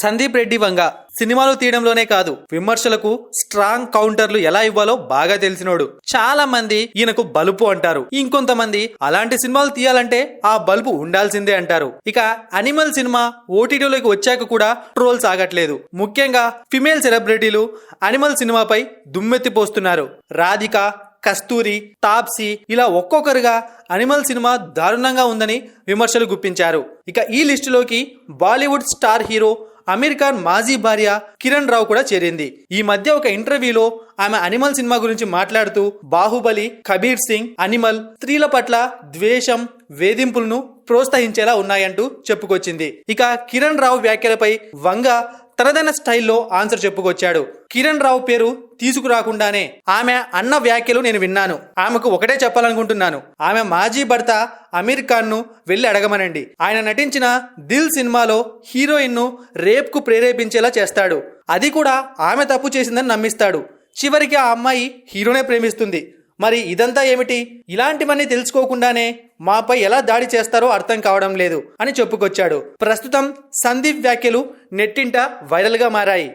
సందీప్ రెడ్డి వంగ సినిమాలు తీయడంలోనే కాదు విమర్శలకు స్ట్రాంగ్ కౌంటర్లు ఎలా ఇవ్వాలో బాగా తెలిసినోడు. చాలా మంది ఈయనకు బలుపు అంటారు. ఇంకొంతమంది అలాంటి సినిమాలు తీయాలంటే ఆ బలుపు ఉండాల్సిందే అంటారు. ఇక అనిమల్ సినిమా ఓటీటీలోకి వచ్చాక కూడా ట్రోల్స్ ఆగట్లేదు. ముఖ్యంగా ఫిమేల్ సెలబ్రిటీలు అనిమల్ సినిమాపై దుమ్మెత్తిపోస్తున్నారు. రాధిక, కస్తూరి, తాప్సీ ఇలా ఒక్కొక్కరుగా అనిమల్ సినిమా దారుణంగా ఉందని విమర్శలు గుప్పించారు. ఇక ఈ లిస్టులోకి బాలీవుడ్ స్టార్ హీరో అమీర్ ఖాన్ మాజీ భార్య కిరణ్ రావు కూడా చేరింది. ఈ మధ్య ఒక ఇంటర్వ్యూలో ఆమె అనిమల్ సినిమా గురించి మాట్లాడుతూ బాహుబలి, కబీర్ సింగ్, అనిమల్ స్త్రీల పట్ల ద్వేషం, వేధింపులను ప్రోత్సహించేలా ఉన్నాయంటూ చెప్పుకొచ్చింది. ఇక కిరణ్ రావు వ్యాఖ్యలపై వంగ తనదైన స్టైల్లో ఆన్సర్ చెప్పుకొచ్చాడు. కిరణ్ రావు పేరు తీసుకురాకుండానే ఆమె అన్న వ్యాఖ్యలు నేను విన్నాను. ఆమెకు ఒకటే చెప్పాలనుకుంటున్నాను. ఆమె మాజీ భర్త అమీర్ ఖాన్ ను వెళ్లి అడగమనండి. ఆయన నటించిన దిల్ సినిమాలో హీరోయిన్ ను రేప్ కు ప్రేరేపించేలా చేస్తాడు. అది కూడా ఆమె తప్పు చేసిందని నమ్మిస్తాడు. చివరికి ఆ అమ్మాయి హీరోనే ప్రేమిస్తుంది. మరి ఇదంతా ఏమిటి? ఇలాంటివన్నీ తెలుసుకోకుండానే మాపై ఎలా దాడి చేస్తారో అర్థం కావడం లేదు అని చెప్పుకొచ్చాడు. ప్రస్తుతం సందీప్ వ్యాఖ్యలు నెట్టింట వైరల్ గా మారాయి.